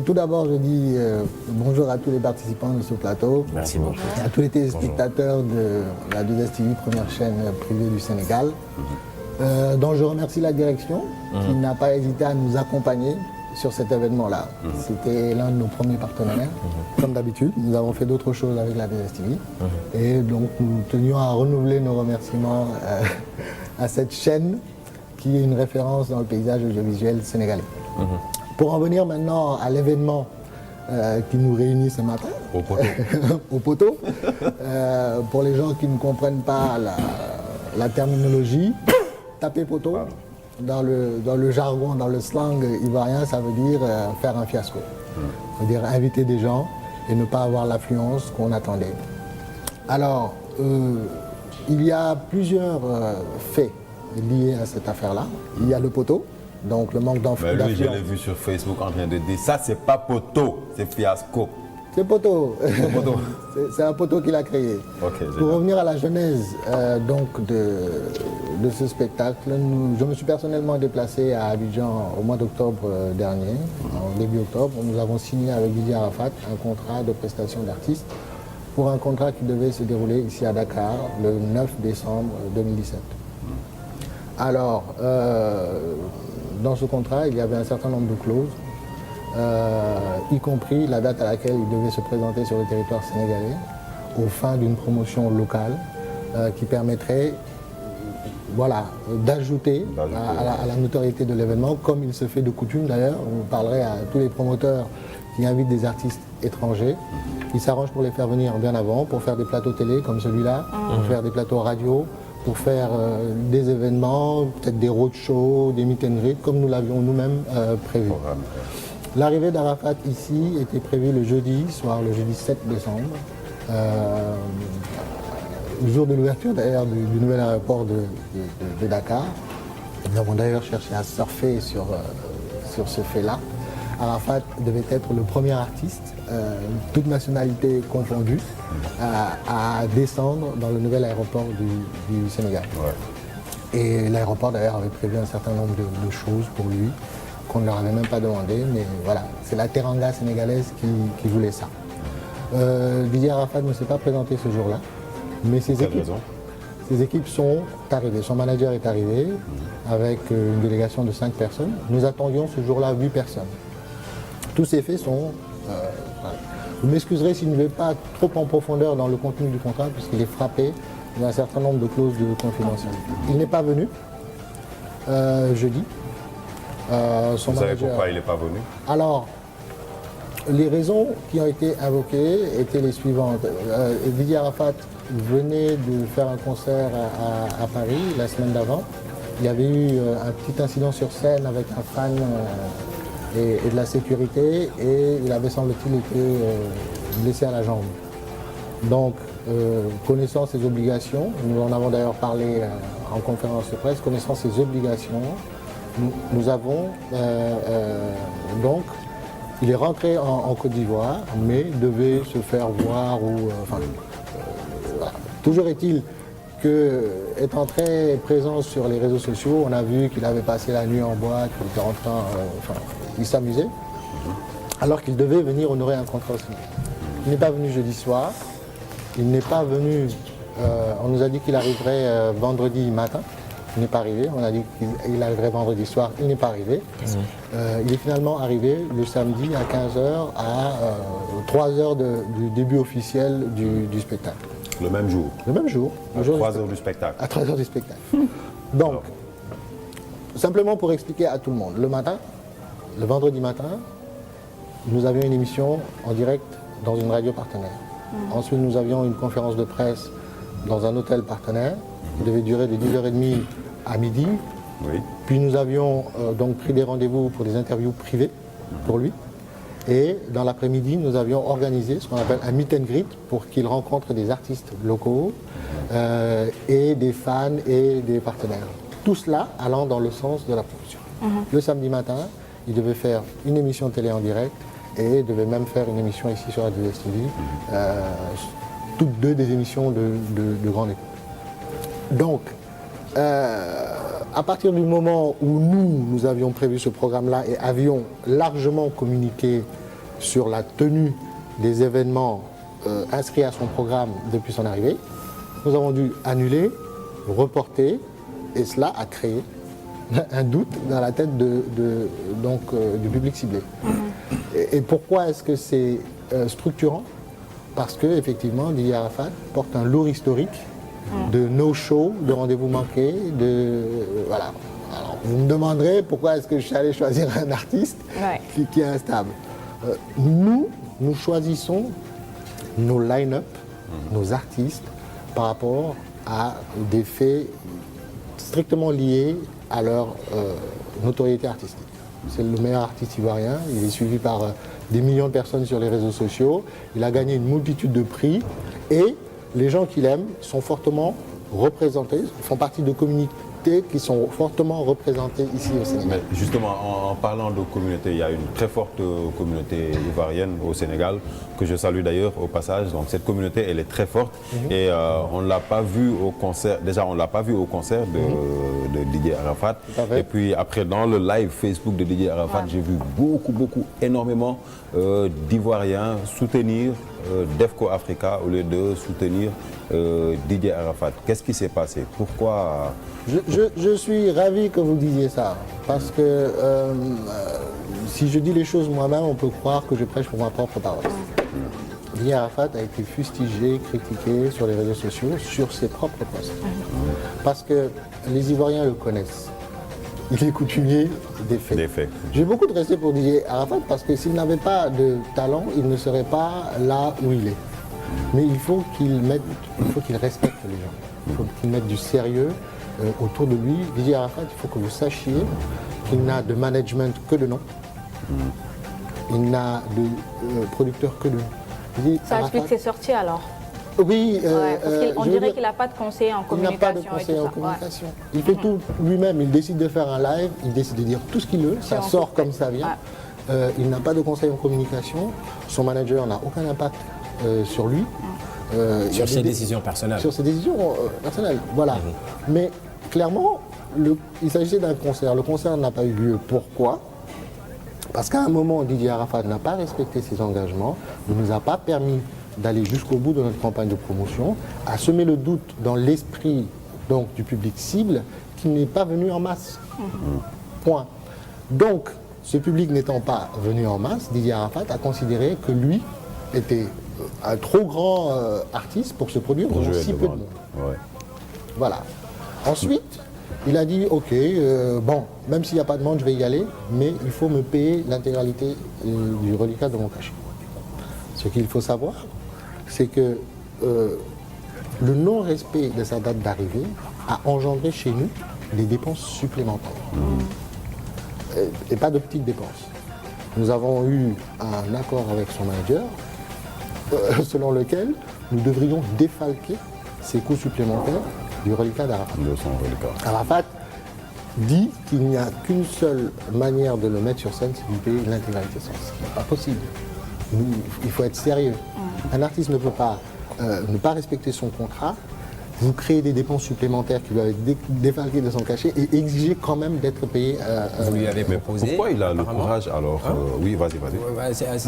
Tout d'abord, je dis bonjour à tous les participants de ce plateau. Merci beaucoup. Et à tous les téléspectateurs de la 2STV, première chaîne privée du Sénégal, dont je remercie la direction qui n'a pas hésité à nous accompagner sur cet événement-là. C'était l'un de nos premiers partenaires. Comme d'habitude, nous avons fait d'autres choses avec la 2STV. Et donc, nous tenions à renouveler nos remerciements à cette chaîne qui est une référence dans le paysage audiovisuel sénégalais. Pour en venir maintenant à l'événement qui nous réunit ce matin, au poteau, au poteau. Pour les gens qui ne comprennent pas la terminologie, taper poteau, dans le jargon, dans le slang ivoirien, ça veut dire faire un fiasco. Ça veut dire inviter des gens et ne pas avoir l'affluence qu'on attendait. Alors, il y a plusieurs faits liés à cette affaire-là. Il y a le poteau. Donc le manque d'affluence. Lui, je l'ai vu sur Facebook en train de dire ça, c'est pas poteau, c'est fiasco. C'est poteau. C'est un poteau qu'il a créé. Okay, pour revenir à la genèse donc de ce spectacle, je me suis personnellement déplacé à Abidjan au mois d'octobre dernier, en début octobre. Nous avons signé avec Didier Arafat un contrat de prestation d'artistes pour un contrat qui devait se dérouler ici à Dakar le 9 décembre 2017. Alors, dans ce contrat, il y avait un certain nombre de clauses, y compris la date à laquelle il devait se présenter sur le territoire sénégalais, aux fins d'une promotion locale qui permettrait d'ajouter à la notoriété de l'événement, comme il se fait de coutume d'ailleurs. On parlerait à tous les promoteurs qui invitent des artistes étrangers. Ils s'arrangent pour les faire venir bien avant, pour faire des plateaux télé comme celui-là, pour faire des plateaux radio, pour faire des événements, peut-être des roadshows, des meet and greet, comme nous l'avions nous-mêmes prévu. L'arrivée d'Arafat ici était prévue le jeudi soir, le jeudi 7 décembre, le jour de l'ouverture d'ailleurs du nouvel aéroport de Dakar. Nous avons d'ailleurs cherché à surfer sur ce fait-là. Arafat devait être le premier artiste, toute nationalité confondue, à descendre dans le nouvel aéroport du Sénégal. Ouais. Et l'aéroport d'ailleurs avait prévu un certain nombre de choses pour lui, qu'on ne leur avait même pas demandé, mais voilà, c'est la teranga sénégalaise qui voulait ça. Didier Arafat ne s'est pas présenté ce jour-là, mais ses équipes sont arrivées. Son manager est arrivé avec une délégation de 5 personnes. Nous attendions ce jour-là 8 personnes. Tous ces faits sont... vous m'excuserez si je ne vais pas trop en profondeur dans le contenu du contrat, puisqu'il est frappé d'un certain nombre de clauses de confidentialité. Il n'est pas venu jeudi. Vous savez pourquoi il n'est pas venu? Alors, les raisons qui ont été invoquées étaient les suivantes. Didier Arafat venait de faire un concert à Paris la semaine d'avant. Il y avait eu un petit incident sur scène avec un fan... Et de la sécurité, et il avait, semble-t-il, été blessé à la jambe. Donc, connaissant ses obligations, nous en avons d'ailleurs parlé en conférence de presse, connaissant ses obligations, nous avons donc, il est rentré en Côte d'Ivoire, mais devait se faire voir ou... voilà. Toujours est-il que, étant très présent sur les réseaux sociaux, on a vu qu'il avait passé la nuit en boîte, qu'il était rentré il s'amusait, alors qu'il devait venir honorer un contrat aussi. Il n'est pas venu jeudi soir, il n'est pas venu, on nous a dit qu'il arriverait vendredi matin, il n'est pas arrivé, on a dit qu'il arriverait vendredi soir, il n'est pas arrivé. Il est finalement arrivé le samedi à 15h, à 3h du début officiel du spectacle. Le même jour? Le même jour. À 3h du spectacle? À 3h du spectacle. Donc, simplement pour expliquer à tout le monde, le matin, le vendredi matin, nous avions une émission en direct dans une radio partenaire. Ensuite, nous avions une conférence de presse dans un hôtel partenaire qui devait durer de 10h30 à midi. Oui. Puis nous avions donc pris des rendez-vous pour des interviews privées pour lui. Et dans l'après-midi, nous avions organisé ce qu'on appelle un meet and greet pour qu'il rencontre des artistes locaux et des fans et des partenaires. Tout cela allant dans le sens de la promotion. Le samedi matin, il devait faire une émission télé en direct et devait même faire une émission ici sur la 2STV, toutes deux des émissions de grande écoute. Donc, à partir du moment où nous avions prévu ce programme-là et avions largement communiqué sur la tenue des événements inscrits à son programme depuis son arrivée, nous avons dû annuler, reporter, et cela a créé un doute dans la tête du public ciblé. Et pourquoi est-ce que c'est structurant? Parce qu'effectivement, Didier Arafat porte un lourd historique de no-show, de rendez-vous manqués, voilà. Alors, vous me demanderez pourquoi est-ce que je suis allé choisir un artiste qui est instable. Nous choisissons nos line-up, nos artistes, par rapport à des faits strictement liés à leur notoriété artistique. C'est le meilleur artiste ivoirien, il est suivi par des millions de personnes sur les réseaux sociaux, il a gagné une multitude de prix et les gens qui l'aiment sont fortement représentés, font partie de communautés qui sont fortement représentées ici au Sénégal. Mais justement, en parlant de communauté, il y a une très forte communauté ivoirienne au Sénégal, que je salue d'ailleurs au passage. Donc cette communauté, elle est très forte et on ne l'a pas vu au concert. Déjà, on ne l'a pas vu au concert de Didier Arafat. Et puis après, dans le live Facebook de Didier Arafat, j'ai vu énormément d'Ivoiriens soutenir Defco Africa au lieu de soutenir Didier Arafat. Qu'est-ce qui s'est passé? Pourquoi? Je suis ravi que vous disiez ça, parce que si je dis les choses moi-même, on peut croire que je prêche pour ma propre parole. Didier Arafat a été fustigé, critiqué sur les réseaux sociaux, sur ses propres posts. Parce que les Ivoiriens le connaissent. Il est coutumier des faits. J'ai beaucoup de respect pour Didier Arafat, parce que s'il n'avait pas de talent, il ne serait pas là où il est. Mais il faut qu'il respecte les gens. Il faut qu'il mette du sérieux autour de lui. Didier Arafat, il faut que vous sachiez qu'il n'a de management que de nom. Il n'a de producteur que de nom. Ça explique ses sorties alors? Oui. On dirait qu'il n'a pas de conseiller en communication. Il n'a pas de conseiller en communication. Il fait tout lui-même. Il décide de faire un live, il décide de dire tout ce qu'il veut. Ça sort comme ça vient. Il n'a pas de conseiller en communication. Son manager n'a aucun impact sur lui. Sur ses décisions personnelles. Sur ses décisions personnelles, voilà. Mais clairement, il s'agissait d'un concert. Le concert n'a pas eu lieu. Pourquoi? Parce qu'à un moment, Didier Arafat n'a pas respecté ses engagements, ne nous a pas permis d'aller jusqu'au bout de notre campagne de promotion, a semé le doute dans l'esprit du public cible qui n'est pas venu en masse. Point. Donc, ce public n'étant pas venu en masse, Didier Arafat a considéré que lui était un trop grand artiste pour se produire devant si peu de monde. Voilà. Ensuite, il a dit, ok, bon, même s'il n'y a pas de monde, je vais y aller, mais il faut me payer l'intégralité du reliquat de mon cachet. Ce qu'il faut savoir, c'est que le non-respect de sa date d'arrivée a engendré chez nous des dépenses supplémentaires. Et pas de petites dépenses. Nous avons eu un accord avec son manager selon lequel nous devrions défalquer ces coûts supplémentaires du reliquat d'Arafat. Arafat dit qu'il n'y a qu'une seule manière de le mettre sur scène, c'est de payer l'intégralité, ce qui n'est pas possible. Il faut être sérieux. Un artiste ne peut pas ne pas respecter son contrat, vous créez des dépenses supplémentaires qui doivent être défalquées de son cachet et exiger quand même d'être payé. Vous lui avez proposé. Pourquoi il a le courage alors Oui, vas-y.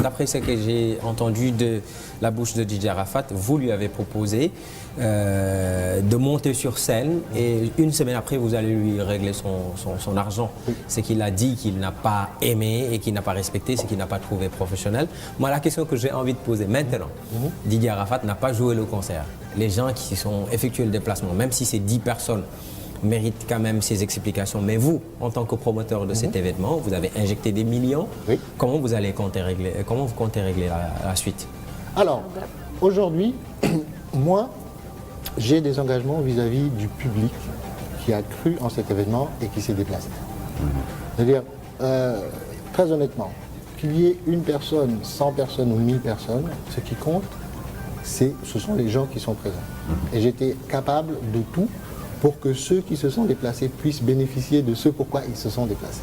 D'après ce que j'ai entendu de la bouche de Didier Arafat, vous lui avez proposé de monter sur scène et une semaine après, vous allez lui régler son argent. Oui. Ce qu'il a dit qu'il n'a pas aimé et qu'il n'a pas respecté, ce qu'il n'a pas trouvé professionnel. Moi, la question que j'ai envie de poser maintenant, Didier Arafat n'a pas joué le concert. Les gens qui sont effectué le déplacement, même si c'est 10 personnes, méritent quand même ces explications. Mais vous, en tant que promoteur de cet événement, vous avez injecté des millions. Oui. Comment vous comptez régler la suite? Alors, aujourd'hui, moi, j'ai des engagements vis-à-vis du public qui a cru en cet événement et qui s'est déplacé. C'est-à-dire, très honnêtement, qu'il y ait une personne, 100 personnes ou 1000 personnes, ce qui compte, ce sont les gens qui sont présents. Et j'étais capable de tout pour que ceux qui se sont déplacés puissent bénéficier de ce pourquoi ils se sont déplacés.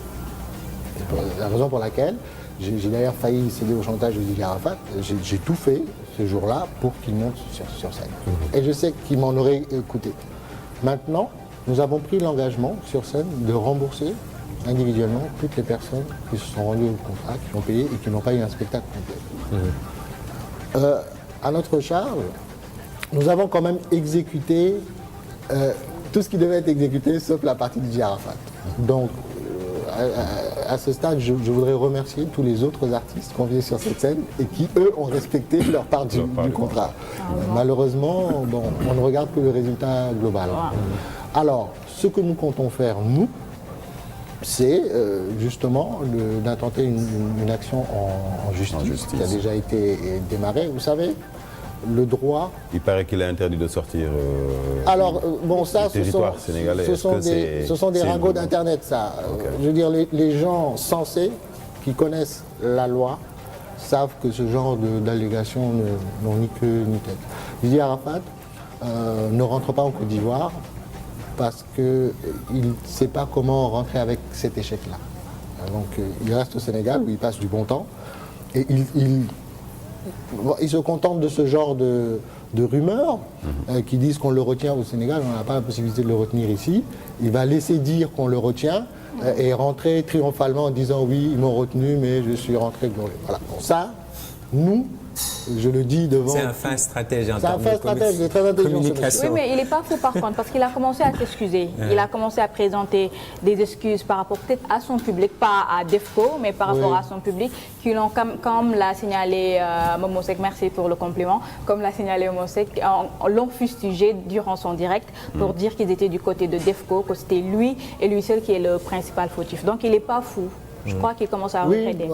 C'est la raison pour laquelle j'ai d'ailleurs failli céder au chantage de Didier Arafat. J'ai tout fait ce jour-là pour qu'il monte sur scène. Et je sais qu'il m'en aurait coûté. Maintenant, nous avons pris l'engagement sur scène de rembourser individuellement toutes les personnes qui se sont rendues au contrat, qui ont payé et qui n'ont pas eu un spectacle complet. À notre charge, nous avons quand même exécuté tout ce qui devait être exécuté sauf la partie de Arafat. Donc, à ce stade, je voudrais remercier tous les autres artistes conviés sur cette scène et qui, eux, ont respecté leur part du contrat. Malheureusement, bon, on ne regarde que le résultat global. Alors, ce que nous comptons faire, nous, c'est justement d'intenter une action en justice qui a déjà été démarrée. Vous savez, le droit... Il paraît qu'il est interdit de sortir alors, bon, ça, ce sont des ragots d'Internet, ça. Okay. Je veux dire, les gens sensés qui connaissent la loi savent que ce genre d'allégations n'ont ni queue ni tête. Didier Arafat ne rentre pas en Côte d'Ivoire parce qu'il ne sait pas comment rentrer avec cet échec-là. Donc, il reste au Sénégal où il passe du bon temps et il se contente de ce genre de rumeurs qui disent qu'on le retient au Sénégal, on n'a pas la possibilité de le retenir ici. Il va laisser dire qu'on le retient et rentrer triomphalement en disant oui, ils m'ont retenu, mais je suis rentré glorieux. Voilà. Bon, ça, nous, je le dis devant... C'est un fin stratège en termes de communication. Oui, mais il n'est pas fou par contre, parce qu'il a commencé à s'excuser. Il a commencé à présenter des excuses par rapport peut-être à son public, pas à DEFCO, mais par rapport à son public, qui l'ont, comme l'a signalé Momo Seck, merci pour le compliment, comme l'a signalé Momo Seck, l'ont fustigé durant son direct pour dire qu'ils étaient du côté de DEFCO, que c'était lui et lui seul qui est le principal fautif. Donc il n'est pas fou. Je crois qu'il commence à regretter.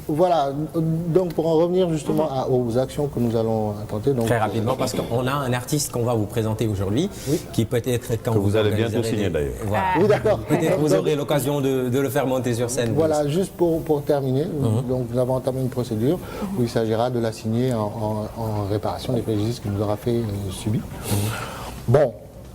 Voilà. Donc pour en revenir justement aux actions que nous allons tenter. Donc, très rapidement, parce qu'on a un artiste qu'on va vous présenter aujourd'hui, qui peut-être quand vous allez bientôt signer d'ailleurs. Voilà. Oui, d'accord. Peut-être vous aurez l'occasion de le faire monter sur scène. Voilà, juste pour terminer, donc nous avons entamé une procédure où il s'agira de la signer en réparation des préjudices qu'il nous aura fait subir. Bon.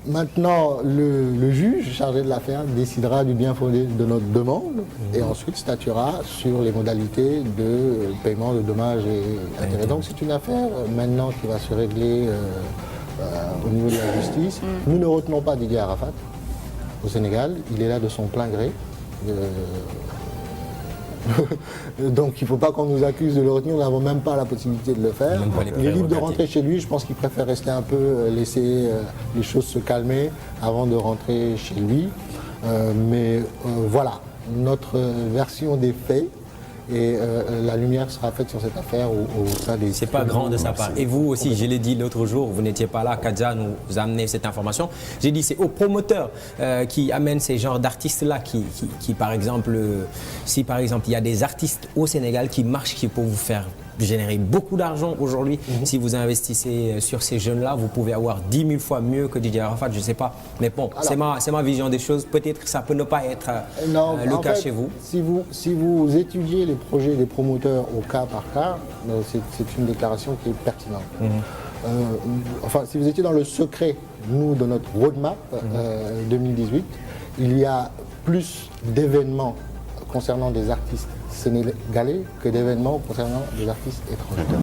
Maintenant, le juge chargé de l'affaire décidera du bien fondé de notre demande et ensuite statuera sur les modalités de paiement de dommages et intérêts. Donc c'est une affaire maintenant qui va se régler au niveau de la justice. Nous ne retenons pas Didier Arafat au Sénégal, il est là de son plein gré. Donc il ne faut pas qu'on nous accuse de le retenir, nous n'avons même pas la possibilité de le faire. Il est libre de rentrer chez lui, je pense qu'il préfère rester un peu, laisser les choses se calmer avant de rentrer chez lui. Mais voilà, notre version des faits. Et la lumière sera faite sur cette affaire au sein des... C'est pas grand de sa part. Et vous aussi, je l'ai dit l'autre jour, vous n'étiez pas là, Kadja nous a amené cette information. J'ai dit c'est aux promoteurs qui amènent ces genres d'artistes-là qui, par exemple, si par exemple il y a des artistes au Sénégal qui marchent, qui peuvent vous faire générer beaucoup d'argent aujourd'hui. Si vous investissez sur ces jeunes-là, vous pouvez avoir 10 000 fois mieux que Didier Arafat, je ne sais pas. Mais bon, c'est ma vision des choses. Peut-être que ça peut ne pas être le cas chez vous. Si vous étudiez les projets des promoteurs au cas par cas, c'est une déclaration qui est pertinente. Enfin, si vous étiez dans le secret, nous, de notre roadmap 2018, il y a plus d'événements concernant des artistes sénégalais que d'événements concernant des artistes étrangers.